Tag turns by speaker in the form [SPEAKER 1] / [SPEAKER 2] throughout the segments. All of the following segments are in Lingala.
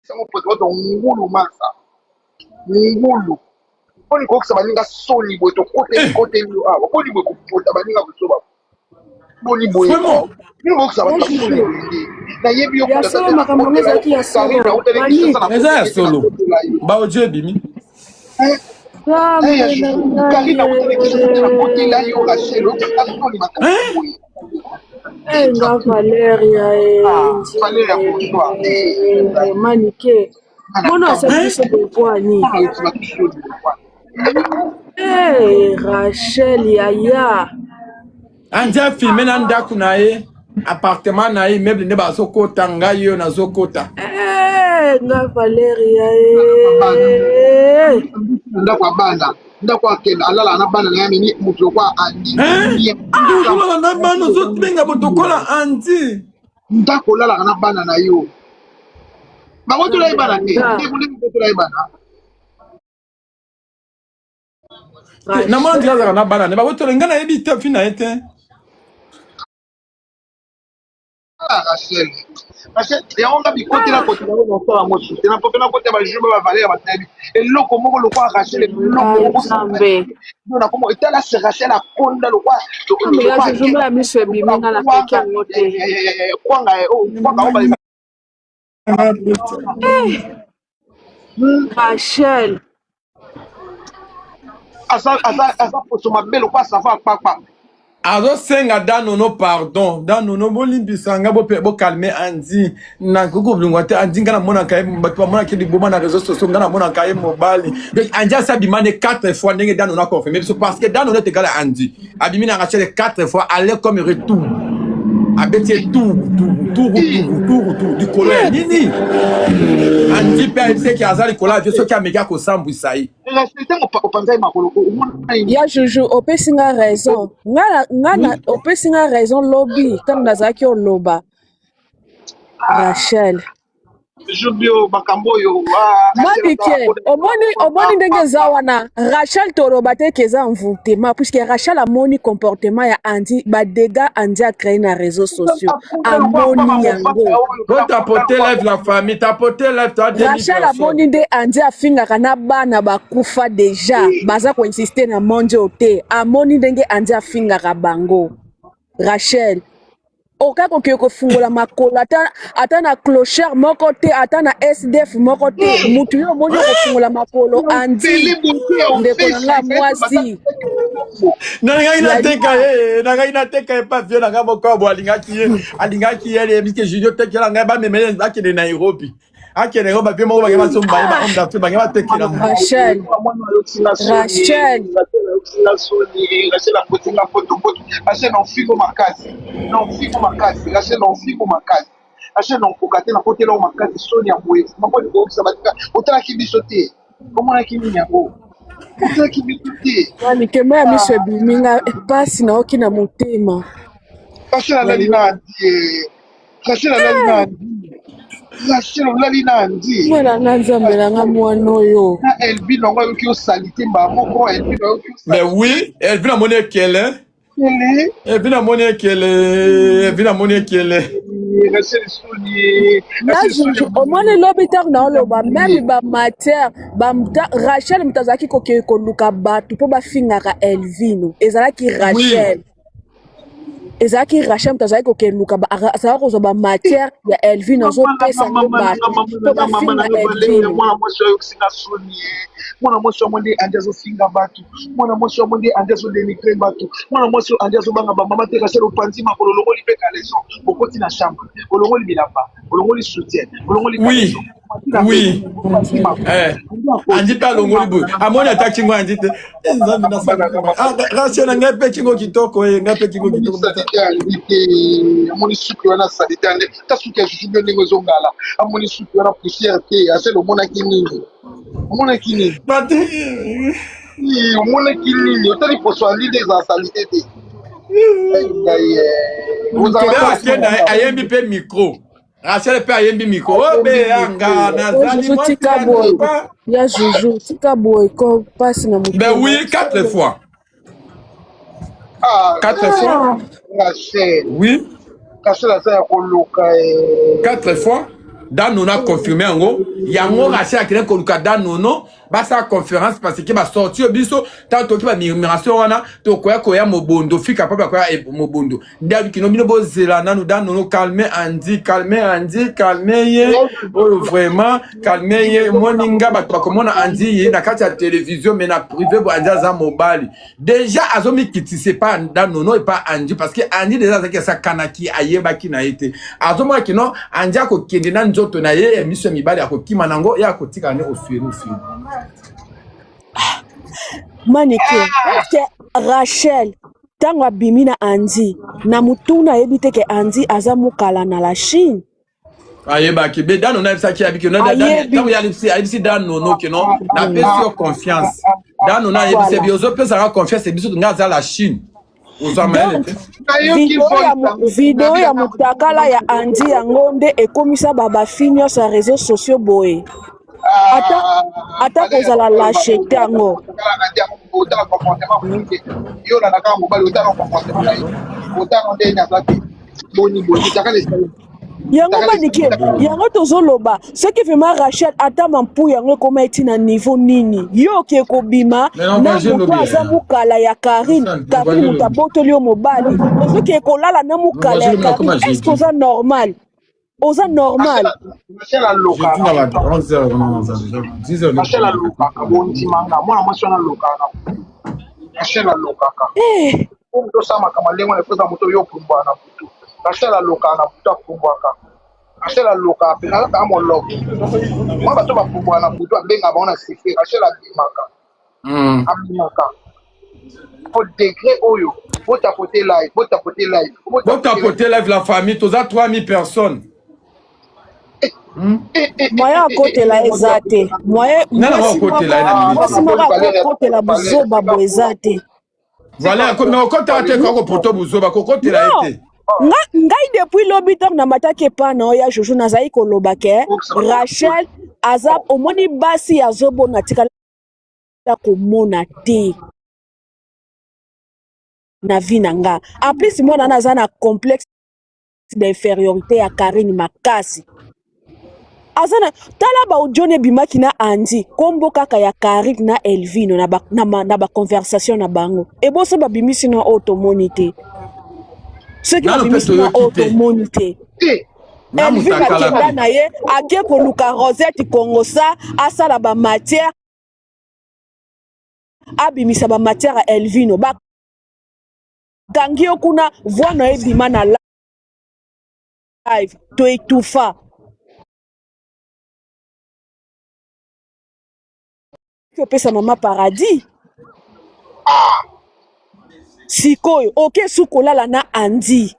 [SPEAKER 1] sango poto to ngulu masa ngulu oni ko kusaba ninga soli boy to côté lo ah boni boy ko pota baninga ko soba boni boy ni ko kusaba to soli na yebi yo
[SPEAKER 2] ya solo makambo ezaki ya solo bani
[SPEAKER 3] eza ya solo ba oje bimi
[SPEAKER 1] Karina na côté là yo Rachel o ka soli makambo
[SPEAKER 2] nga Valeria
[SPEAKER 1] Valeria bonsoir
[SPEAKER 2] manike mono asabiso bopwani Rachel yaya
[SPEAKER 3] anja filme na ndako na ye appartement na ye meuble nde bazokota ngai yo nazokota
[SPEAKER 2] nga Valeria
[SPEAKER 1] ndako abana ndako akenda alala na bana na yami mutu kwa andi
[SPEAKER 3] ndako na bana ozobenga botokola andi
[SPEAKER 1] ndako lala na bana na yo bango tola ibana te ndeko tola ibana
[SPEAKER 3] na mwana ndika azaka na bana ne babotola nga nayebi te fi na ye te
[SPEAKER 1] Rachel yango nga bikoti na koti nango mosala mosusu na pope na koti ya bajume bavale ya batayebi eloko moko lokwa Rachel eloko na komo etala se Rachel akonda lokwa
[SPEAKER 2] jume ya miso ebiminga na peke yango te
[SPEAKER 1] kwanga o
[SPEAKER 2] Rachel
[SPEAKER 1] asa poso mabe lokwa sava akpakpa
[SPEAKER 3] azosenga danono pardon danono bolimbisanga bokalme andi nakoki obilongwa te andi nga namonaka ye bato bamonaki liboma na réseau sociaux nga namonaka ye mobali andi asi abimane 4 fois ndenge danono akonfirme biso parce que danono etekala andi abimi na rachel 4 fois aller comme retour abeti ye tour likolo ya nini andi mpe ayebiseki aza likolo ya vie soki ameki akosambwisa ye
[SPEAKER 2] ya juju opesinga raison nga opesinga raison lobi ntango nazalaki oloba Rachel Madike omoni ndenge eza wana Rachel toloba te ke eza envoûtement puisque Rachel amoni comportement ya Andi badega Andi a créé na réseaux sociaux amoni yango
[SPEAKER 3] tapoter lève la famille tapoter lève toi
[SPEAKER 2] Rachel amoni nde Andi afingaka na bana bakufa deja baza koinsiste na mondio te amoni ndenge Andi afingaka bango Rachel okaka okoki kofungola makolo ata na clochard moko te ata na SDF moko te mutu yo omoni kofungola makolo Andi ndeko na nga mwasi
[SPEAKER 3] nangai nateka ye pavio na ngai mokobo alingaki ye biske judio tekela ngai bamemele akende Nairobi akende ngo bavio moko bange basombaye bange batekela
[SPEAKER 2] Rachel
[SPEAKER 1] Rachel na figo makasi Rachel na kokate na kote la makasi soni ya boye mako ni kokisa batika otala kibiso te komona kimi yango otala kibiso te
[SPEAKER 2] wani kema ya miso ebiminga pasi na oki na motema
[SPEAKER 1] Rachel alali na andi
[SPEAKER 2] mwana nga nzambe na nga mwana oyo
[SPEAKER 1] na Elvin nango ayoki osalite mba moko Elvin ayoki
[SPEAKER 3] mais oui Elvin amoni ekele Elvin amoni ekele
[SPEAKER 2] omoni lobi ntango na oloba meme bamatere Rachel moto azalaki kokei koluka bato mpo bafingaka Elvino ezalaki Rachel moto azalaki kokeluka azalaki kozwa bamatere ya Elvino azopesa ngo bato mpo bafinga Elvino
[SPEAKER 1] mwana mwasi wa monde andi azofinga bato mwana mwasi wa monde andi azodenigre bato mwana mwasi andi azobanga bamama te Rachel opanzi makolo olongoli mpe kaleso okoti na chambre olongoli bilamba olongoli soutien olongoli kaleso
[SPEAKER 3] oui andi mpe alongoli boye amoni ata kingo andi te nzambe Rachel na ngai mpe kingo kitoko ngai mpe kingo kitoko
[SPEAKER 1] amoni suki wana salite ande ta suki ya juju ndenge ezongala amoni suki wana poussière te Rachel omonaki nini omonaki nini otali poso andi nde eza salite te
[SPEAKER 3] akenda ayembi mpe micro Rachel mpe ayembi micro obeyanga nazali
[SPEAKER 2] ya juju tika boye ko pasi na moto
[SPEAKER 3] ben oui 4 fois 4 fois
[SPEAKER 1] Rachel
[SPEAKER 3] oui
[SPEAKER 1] Rachel aza ya koluka
[SPEAKER 3] 4 fois Dan Nono a confirmé yango. Yango Rachel a créé koluka Dan Nono. Basa conférence parce que ba sorti biso tanto ki ba migration wana to koya mobondo fika papa koya mobondo. Ndabi kino bino bozela nanu Dan Nono calmer Andy ye. Oh vraiment calmer ye moninga ba to komona Andy ye na kati ya télévision mais na privé bo Andy za mobile. Déjà azomi kitise pas Dan Nono et pas Andy parce que Andy déjà ça sa kanaki ayeba ki na été. Azoma kino Andy ko kende na nzoto na ye mission mibali akokima nango ya kotika ne ofiri.
[SPEAKER 2] Manike, que Rachel tango abimi na Andy na mutuna yebi te ke Andy aza mukala na la Chine.
[SPEAKER 3] Ayeba ki be Dan Nono ebisa ki abiki no tango ya libisi Dan Nono ke no na pesi confiance. Dan Nono ebisa bi ozo pesa confiance biso ngaza la Chine.
[SPEAKER 2] Video ya mutakala ya Andy yango nde ekomisa baba finyo sa réseaux sociaux boye. Ata kozala lâcheté yango. Yango manike, yango tozoloba, ce qui fait ma Rachel ata mampu yango koma eti na niveau nini. Yo ke kobima na mutu aza mukala ya Karine mutu abotoli yo mobali. Ozo ke kolala na mukala ya Karine, est-ce que oza normal? Oza normal.
[SPEAKER 1] Rachel aloka. Rachel aloka kabondimanga. Mwana mwasi wana aloka. Rachel aloka. Mtu sama kama lengo na pesa mtu yo kumbwa na mtu. Rachel aloka na mtu kumbwaka. Rachel aloka pena kama moloko. Mwa bato bakumbwa na mtu abenga baona sifi. Rachel abimaka. Abimaka. Au degré oyo. Bota poter live.
[SPEAKER 3] La famille, tous à 3000 personnes.
[SPEAKER 2] Moyen côté la ezate. Moyen
[SPEAKER 3] côté la
[SPEAKER 2] côté la buzoba boezate.
[SPEAKER 3] Voilà, comme on compte à te quand poto buzoba côté la été.
[SPEAKER 2] Ngai depuis l'hôpital na matake pa na oya jojo nazai koloba ke Rachel azab omoni basi azobo na tikala ko mona te. Na vie nanga. En plus moi naza na complexe d'infériorité ya Karine makasi. Azana tala ba ujone bimaki na Andy kombo kaka ya Karine na Elvino na ba conversation na bango. E boso ba bimisi na automonité. Ce qui ba bimisi na automonité. Elvino akenda na ye ake ko luka Rosette Kongosa asala ba matière abimisa ba matière Elvino ba Gangio kuna voix na ebima na live to etufa. Que pesa mama paradis. Sikoyo, ok sukolala na Andy.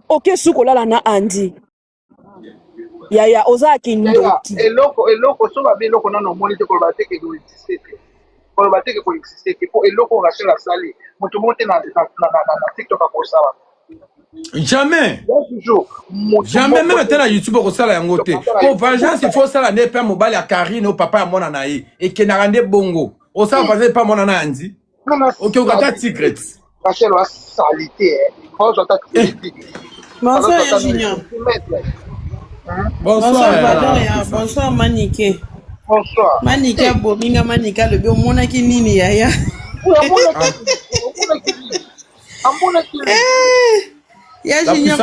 [SPEAKER 2] Ok sukolala na Andy. Ya oza kindoki.
[SPEAKER 1] Eloko so ba eloko na no monite ko ba teke do existe. Ko ba teke ko existe ko eloko Rachel la sali. Moto monte na TikTok pour ça.
[SPEAKER 3] Jamais. Jamais même dans YouTube pour ça la ngote. Pour vengeance il faut ça la ne pas mobile à Karine au papa à mon anaï et que na rende bongo. Au ça pas mon Andy. OK, on a secret.
[SPEAKER 1] Rachel va salité. Moi j'entends
[SPEAKER 4] Bonsoir Junior. Bonsoir Manike.
[SPEAKER 1] Bonsoir.
[SPEAKER 4] Manika bominga manika le bio mona ki nini yaya. Ya Junior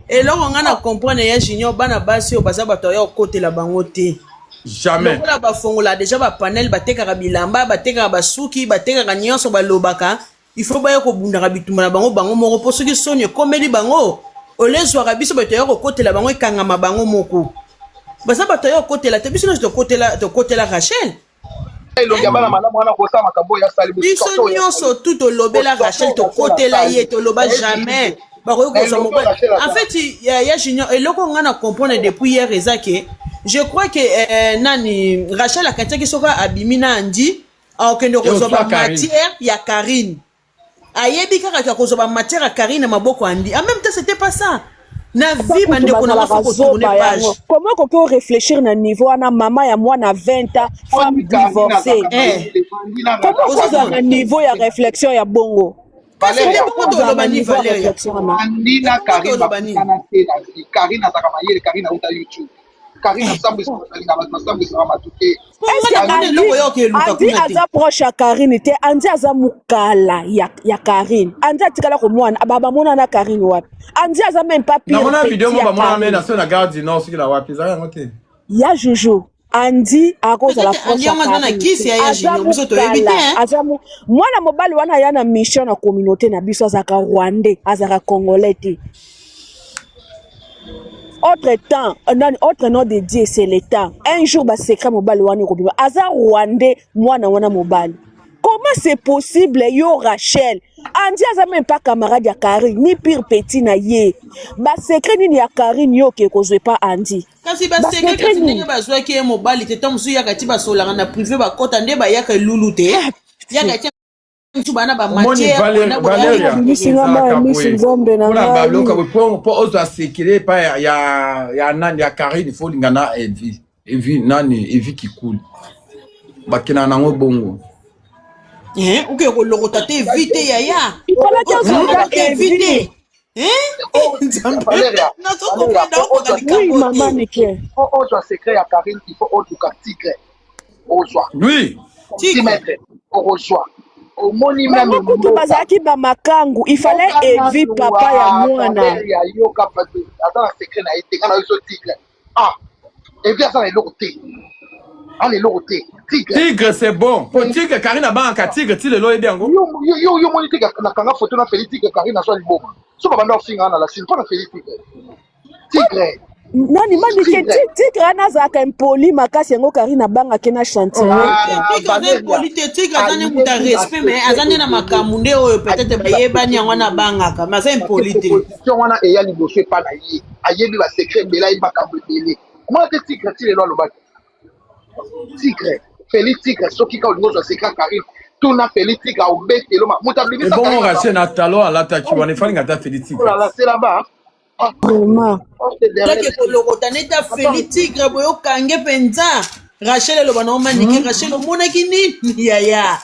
[SPEAKER 4] eloko nga na comprendre ya Junior bana basi o baza bato ya côté la bango te.
[SPEAKER 3] Jamais.
[SPEAKER 4] Lokola bafongola déjà ba panel batekaka bilamba batekaka basuki batekaka nyonso balobaka il faut ba ko bundaka bituma na bango moko po soki sonye komeli bango olezwaka biso bato ya côté la bango ekangama bango moko. Baza bato ya côté la te biso no côté la Rachel. Biso nyonso tout olobela Rachel to côté la ye to loba jamais. En fait, il y a Junior et loko nga na comprendre depuis hier ezake. Je crois que nani Rachel a kantia ki soka abimina Andy okende kozoba matière ya Karine. Ayebi kaka kozoba matière ya Karine maboko Andy. En même temps c'était pas ça. Na vie bande ko na faut tourner page.
[SPEAKER 2] Comment qu'on peut réfléchir na niveau na maman ya moi na 20 ans femme divorcée. Comment ça na niveau ya réflexion ya bongo?
[SPEAKER 4] c'était pourquoi tu l'as banni Valéria
[SPEAKER 1] Andina Karine bakutana te na vie. Karine azaka mayele, Karine auta YouTube. Karine asambu isalinga masambu isama matuke.
[SPEAKER 2] Andi aza proche ya Karine te, Andi aza mukala ya Karine. Andi atikala ko mwana baba mona na Karine wapi. Andi aza même pas pire.
[SPEAKER 3] Na mona vidéo mo ba mona me na so na garde non soki la wapi za yango te.
[SPEAKER 2] Ya Jojo Andi akoza la proche ya Karine. Mwana mobali wana ya na mission na communauté na biso azaka Rwandais, azaka Congolais te. Autre nom de Dieu, c'est l'État. Un jour, bah, secret mobile wana ko aza Rwandais, mwana wana mobile. Comment c'est possible, yo Rachel? Andi aza même pas camarade ya Karine, ni pire petit na ye. Ba secret ni ya Karine yo ke kozwe pas Andi.
[SPEAKER 4] Kasi ba secret kasi ndenge bazwa ki mobile te tamusu ya kati ba solanga na privé ba kota nde ba yaka lulu te. Ya kati tubana ba matière na
[SPEAKER 3] Valéria
[SPEAKER 2] Nzombe na
[SPEAKER 3] nga babloka po ozo asekele pa ya nani ya Karine fo lingana Evi nani Evi Kikuli bakina nango bongo
[SPEAKER 4] uke ko lokota te vite yaya
[SPEAKER 2] il fallait que
[SPEAKER 4] éviter
[SPEAKER 1] Valéria
[SPEAKER 2] oui maman Nike
[SPEAKER 1] faut autre secret ya Karine, il faut autre tigre reçoit
[SPEAKER 3] oui
[SPEAKER 1] tigre reçoit au moni même
[SPEAKER 2] kutu bazaki ba makangu il fallait Evi papa ya mwana
[SPEAKER 1] yo kapate attends secret na été kana yo tigre Evi ça les locoté les locoté
[SPEAKER 3] tigre c'est bon pour tigre Karine banka tigre ti lelo edi yango
[SPEAKER 1] yo moni tigre na kanga photo na Félix tigre Karine so liboma so ba banda finga na la sin pas na Félix tigre
[SPEAKER 2] nani mani ke tigre ana zaka impoli makasi yango Karine banga kena chantier
[SPEAKER 4] tigre politique tigre azane muta respect mais azane na makamunde oyo peut-être bayebani yango na banga kama c'est impolitique
[SPEAKER 1] position wana eya liboso pa na ye ayebi ba secret bela yi makambo bele comment que tigre ti lelo alobaki tigre Félix tigre soki ka olingo zo secret Karine tuna Félix tigre obetelo mutabimi
[SPEAKER 3] sa bon Rachel na talo alata ki wana fali ngata Félix tigre
[SPEAKER 1] la c'est là-bas
[SPEAKER 2] vraiment
[SPEAKER 4] lake kolokota neta Félix tigre boyo kange penza Rachel eloba na omanike Rachel omonaki nini yaya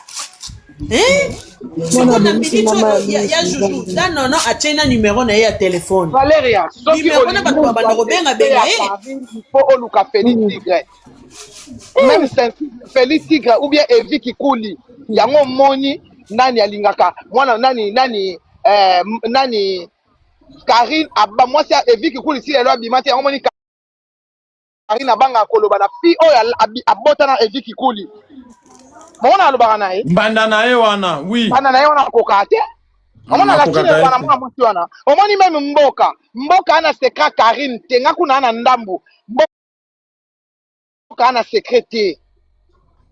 [SPEAKER 4] ya Joujou non achena numéro na ye ya téléphone
[SPEAKER 1] Valéria
[SPEAKER 4] numéro na bato babanda kobenga
[SPEAKER 1] faut oluka Félix tigre même Félix tigre ou bien Evi Kikuli yango moni nani alingaka mwana nani Karine aba mwasi Evi Kikuli si lelo abimati yango moni Karine abanga koloba na fi oyo abota na Evi Kikuli mona alobaka na ye
[SPEAKER 3] mbanda na ye wana oui
[SPEAKER 1] bana na ye wana koka te omona la chine wana mwana mwasi wana omoni meme mboka ana secret Karine te ngakuna ana ndambu mboka ana secret te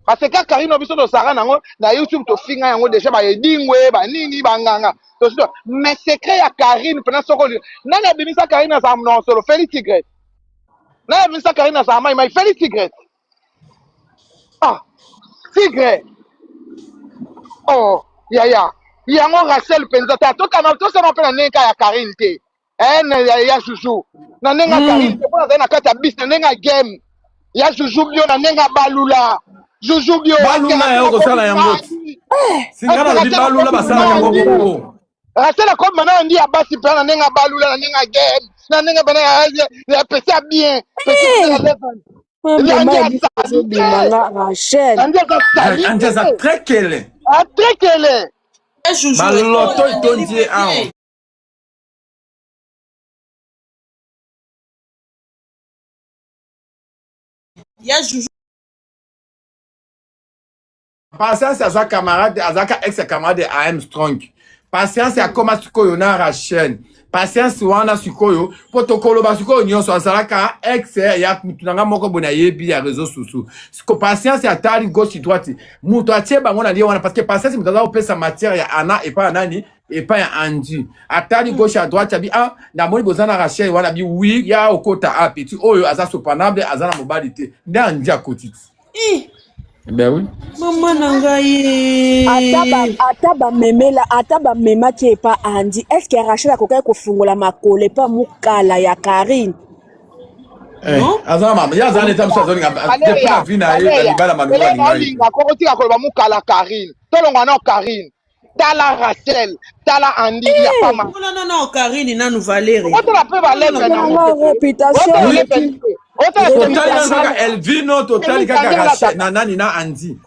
[SPEAKER 1] parce que Karine obiso to sara nango na YouTube to finga yango déjà ba edingwe ba nini banganga to sito mais secret ya Karine pena soko nani abimisa Karine na samno solo Félix tigre nani abimisa Karine na sama mai Félix tigre tigre yango Rachel penza ta to kana to sama pe na nenga ya Karine te ya Joujou na nenga Karine te pona na kata bis na nenga game ya Joujou bio na nenga balula Joujou bio
[SPEAKER 3] balula ya ko sala yango singana na balula basala yango
[SPEAKER 1] Rachel comme maintenant on dit abasi pe na nenga balula na nenga game na nenga bana ya pesa bien
[SPEAKER 2] Rachel
[SPEAKER 3] Andeza très kele baloto itondi awa
[SPEAKER 4] ya Joujou
[SPEAKER 3] Patience aza camarade azaka ex camarade AM Strong Patience akoma sikoyo na Rachel Patience wana sikoyo protokolo ba sikoyo nyonso azalaka ex ya mutunanga moko bona yebi ya réseaux sociaux siko Patience atali gauche droite muto atie bango na lié wana parce que Patience mutaza opesa matière ya Ana et pas nani et pas ya Andy atali gauche à droite abi na moni bozana Rachel wana bi oui ya okota a petit oyo aza sopanable azana mobilité nda ndia kotiti ben oui
[SPEAKER 4] maman nangaye
[SPEAKER 2] ataba memela ataba mema qui est pas Andy est-ce que Rachel akokai kofungola makole pa mukala ya Karine
[SPEAKER 3] azana mama ya zana etam sa zoni depuis la vie na ye libala mamela
[SPEAKER 1] linga ko tika ko ba mukala Karine tolongwa na Karine Tala Rachel, Tala Andy, il y a pas mal.
[SPEAKER 4] Non, Karine, non, nous Valérie.
[SPEAKER 1] Autant la preuve à l'aide,
[SPEAKER 2] réputation.
[SPEAKER 3] Total Elvino, total Rachel, Nanani na Andy.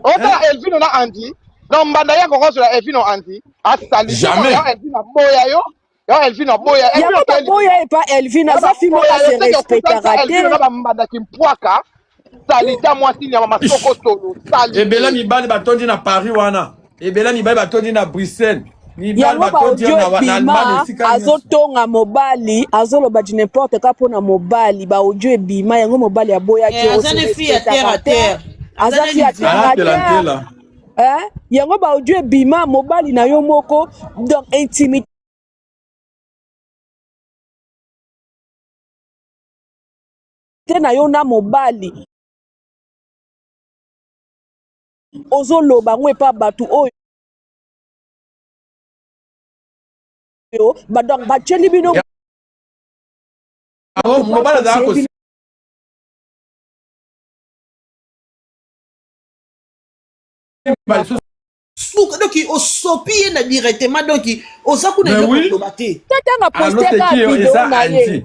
[SPEAKER 1] Autant Elvino na Andy. Non, Mbandaya Koko sur la Elvino Andy. Ah, ça
[SPEAKER 3] jamais.
[SPEAKER 1] Elvino Boya yo. Yo Elvino Boya.
[SPEAKER 2] Y'a Boya et pas Elvino. Ça fait moi se respectera.
[SPEAKER 1] Elvino na Mbanda Kimpwaka. Salita moi si nyama masoko solo. Salita.
[SPEAKER 3] Et Bella Mibali batondi na Paris wana. Et Bella Mibali batondi na Bruxelles.
[SPEAKER 2] Yango ba audio ebima azotonga mobali azoloba di n'importe quoi pona mobali ba audio ebima yango mobali aboya ki
[SPEAKER 4] azane fille à terre
[SPEAKER 2] aza fille à terre yango ba audio ebima mobali na yo moko donc intimité na yo na mobali ozoloba ngo epa batu oyo donc batieli bino
[SPEAKER 3] mobali azala
[SPEAKER 4] donc osopi ye na directement donc oza kuna eloko te
[SPEAKER 2] tatanga poste ka video na ye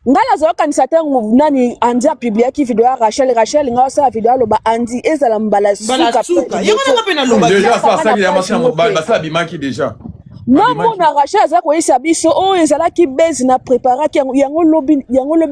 [SPEAKER 2] nga nazokanisa te nani Andy apubliaki video ya Rachel nga osala video aloba Andy ezala mbala suka
[SPEAKER 4] yango nanga mpe naloba
[SPEAKER 3] déjà fasaki ya machine mobile basala bimaki déjà
[SPEAKER 2] namona Rachel aza koyisa biso oyo ezalaki base na préparaki yango lobi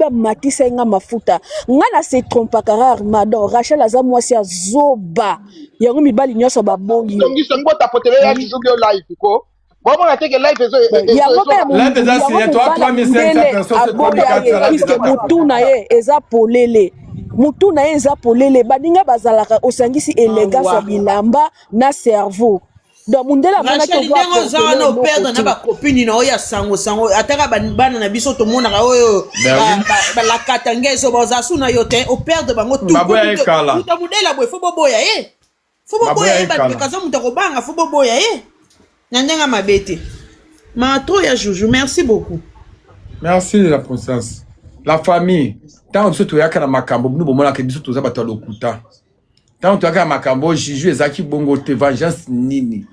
[SPEAKER 2] amatisa nga mafuta nga na se trompaka rarement donc Rachel aza mwasi azoba yango mibali nyonso babongi
[SPEAKER 1] songiso ngotapotele ya kizugi yo live ko bon on a dit que live ezo
[SPEAKER 3] live eza signé toi 3500 personnes
[SPEAKER 2] puisque mutu na ye eza polele mutu na ye eza polele baninga bazalaka osangisi élégance ya bilamba na cerveau donc mundela
[SPEAKER 4] mona to ba ko za no perdre na ba copine na oya sango ataka bana na biso to mona oyo ba la katangeso baza suna yote o perdre bango tout tout mudela boy fo boboya fo boboya ba kaza mutako banga fo boboya Nyandenga mabete. Mato ya Joujou, merci beaucoup.
[SPEAKER 3] Merci la princesse. La famille. Tant que tu as kana makambo, nous bomona ke biso toza bato lokuta. Tant que tu as kana makambo, Jiju ezaki bongo te vengeance nini.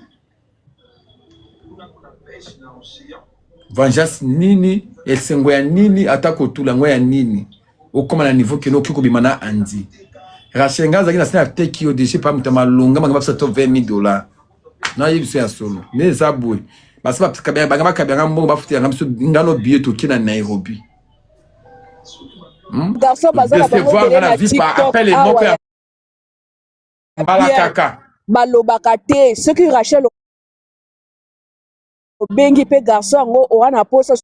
[SPEAKER 3] Vengeance nini, esengo ya nini, atako tulango ya nini. Okoma na niveau keno kiko bimana Andy. Rachel ngaza kina sina teki yo déchet pa mutama longa manga ba $20,000. Non, il y a solo. Mais ça bouille. Parce que billet to Nairobi.
[SPEAKER 2] Balobaka te ce que Rachel bengi pe garçon ngo wana posa ce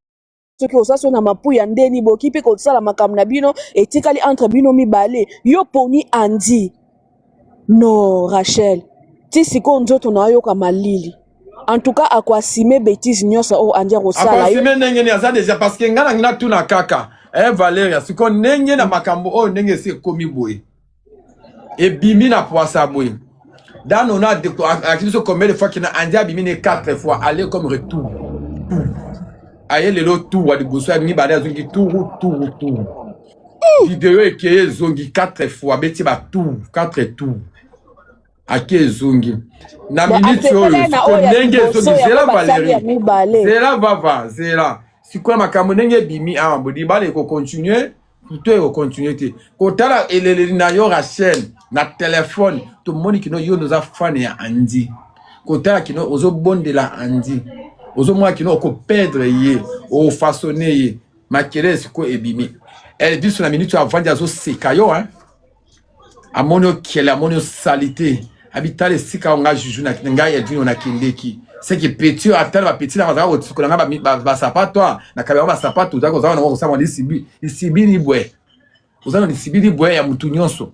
[SPEAKER 2] que osaso na mapuya ndeni boki pe ko sala makam na bino etikali entre bino mibale yo poni Andy. Non, Rachel. Ti siko nzoto na yo kama malili. En tout cas akwasime bêtise nyonso o Andy rosala yo.
[SPEAKER 3] Akwasime nenge ni aza déjà parce que ngana ngina tuna kaka. Valéria siko nenge na makambo o nenge se komi boye. Et bimi na poisa boye. Dans on a acquis combien de fois qu'il a Andy bimi 4 fois aller comme retour. Aye le tour wa de boso mi bada zongi tour. Vidéo et zongi 4 fois beti ba tour 4 tours. Ake zongi na minute oyo siko nenge zongi zela Valérie zela vava zela siko makambo nenge bimi amabodi bale ko continuer plutôt continuer te ko tala elele na yo Rachel na téléphone to moni kino yo nous a fan ya Andy ko tala kino ozo bondela Andy ozo mwa kino ko perdre ye o façonner ye makere siko ebimi elle biso na minute avant ya zo sekayo amonio kiela amonio salité habitale sika nga Juju na nga Elvino na kindeki c'est que petit atala ba petit na bazaka otikola nga ba sapato na kabela ba sapato zako zawana ngo kusama lisibi ni bwe uzana lisibi ni bwe ya mutu nyonso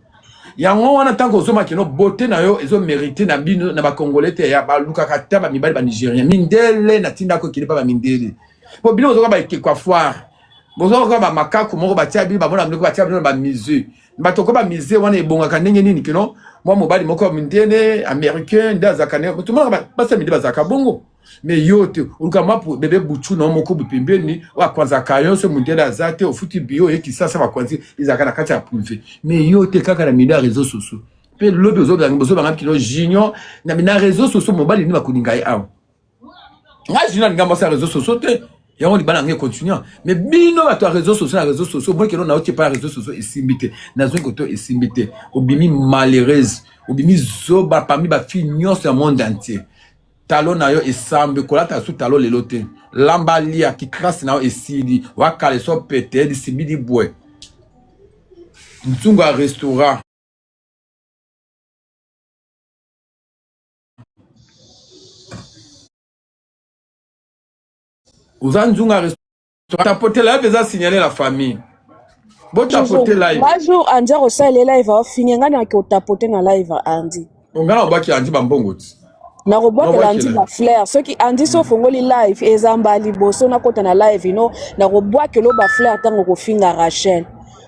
[SPEAKER 3] yango wana tango ozoma kino beauté na yo ezo mériter na bino na ba congolais te ya ba luka kata ba mibali ba nigérien mindele na tinda ko kilipa ba mindele po bino ozoka ba kwa foire bozo ko ba makako moko ba tia bi ba bona moko ba tia bino ba misé batoko ba misé wana ebonga kanenge nini kino moi mobali moko mindene américain ndazakane tout le monde ba sa midi bazaka bongo mais yote ukama bébé buchu na moko bipembeni wa kwanza kayo so mundele azate ofuti bio et qui ça va kwanza izakana kati ya privé mais yote kaka na midi réseaux sociaux Pe lobi ozo banga kilo junior na réseaux sociaux mobile ni bakuninga awa. Nga junior nga mbosa réseaux sociaux te. Yango libana nge continuer. Mais bino bato réseaux sociaux bon que non na pas réseaux sociaux esimbité. Na zo koto esimbité. Obimi malheureuse, obimi zoba parmi ba fille nyonso ya monde entier. Talo na yo esambe kolata su talo lelote. Lambalia ki classe na yo esidi, wakale so pete di sibidi boy. Ntunga restaurant. Uzanzunga restaurant. Tapoter live, ils ont signalé la famille. Bon, tapoter live.
[SPEAKER 2] Un jour, Andi a reçu les live, fini, on a tapoter na live Andi.
[SPEAKER 3] On a un qui Andi bambongo.
[SPEAKER 2] Na roboa que Andi la fleur. Ceux qui Andi sont fongoli live, ezambali bosso na kota na live, no. Na roboa que l'oba fleur tango ko finga Rachel.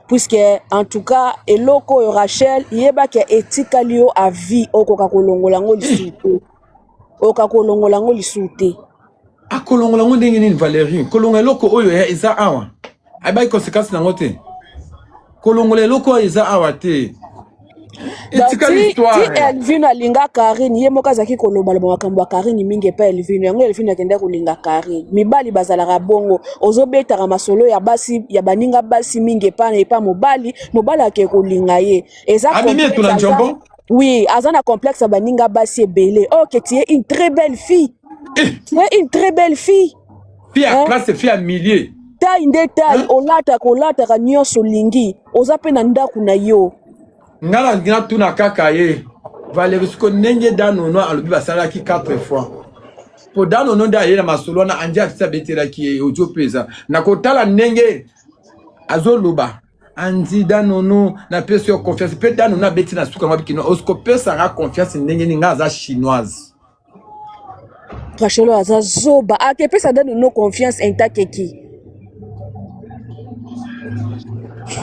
[SPEAKER 2] Puisque en tout cas, eloko Rachel, yeba ke etika liyo a vie oko kakolongolango lisute. Oka kolongolango lisute.
[SPEAKER 3] A kolongolango ndenge nini Valérie? Kolongoloko oyo ya eza awa. Aiba conséquence na ngote. Kolongoloko eza awa te. Etika l'histoire.
[SPEAKER 2] Ti Elvin alinga Karine, ye moka zaki koloba lo makambo Karine mingi pa Elvin. Yango Elvin akenda kolinga Karine. Mibali bazala bongo, ozobeta masolo ya basi ya baninga basi mingi pa na epa mobali ake kolinga ye. Eza
[SPEAKER 3] Amimi to la njombo?
[SPEAKER 2] Oui, azana complexe baninga basi ebele. Oh, que tu es une très belle fille. Tu es une très belle fille.
[SPEAKER 3] Fille à classe, fille à milliers.
[SPEAKER 2] Taille nde taille, olata ka nyonso lingi. Oza pe na ndaku na yo.
[SPEAKER 3] Ngala ngina tuna kaka ye. Valérie sko nenge danono alobi basala ki 4 fois. Po danono nda ye na masolo na andi atisa betela ki audio pesa. Na kotala nenge azoloba. Andi danono na pesa yo confiance. Pe danono na beti na suka mabiki no osko pesa nga confiance nenge ninga za chinoise.
[SPEAKER 2] Rachel aza zoba ake pesa danono confiance intakeki.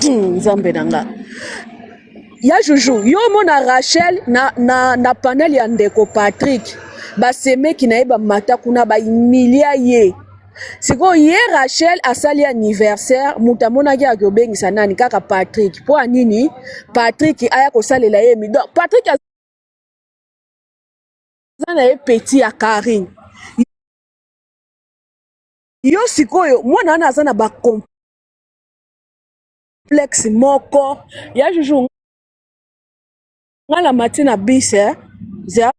[SPEAKER 2] Nzambe nanga. Ya Joujou, yo mona Rachel na panel ya ndeko Patrick. Baseme ki na eba mata kuna ba imilia ye. Siko ye Rachel asali anniversaire, mutamona ki akobengisa nani kaka Patrick. Po anini Patrick aya kosalela ye mi. Donc Patrick azana ye petit ya Karine. Yo sikoyo mwana wana azana ba complexe moko. Ya Joujou ngala matina bise za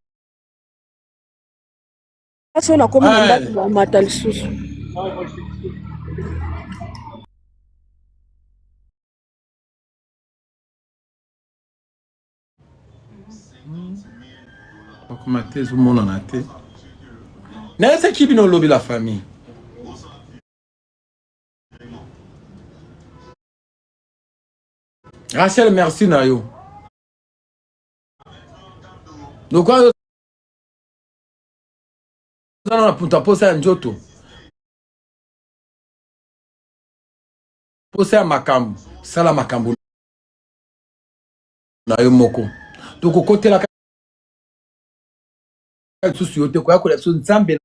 [SPEAKER 2] aso na koma ndaki ba mata lisusu
[SPEAKER 3] Bakoma te zo mona na te. Na esa ki bino lobi la famille. Rachel merci na yo. Donc quoi na punta posa njoto. Posa makambu, sala makambu na yo moko. Donc kote la susu yote kwa ko la so nzambe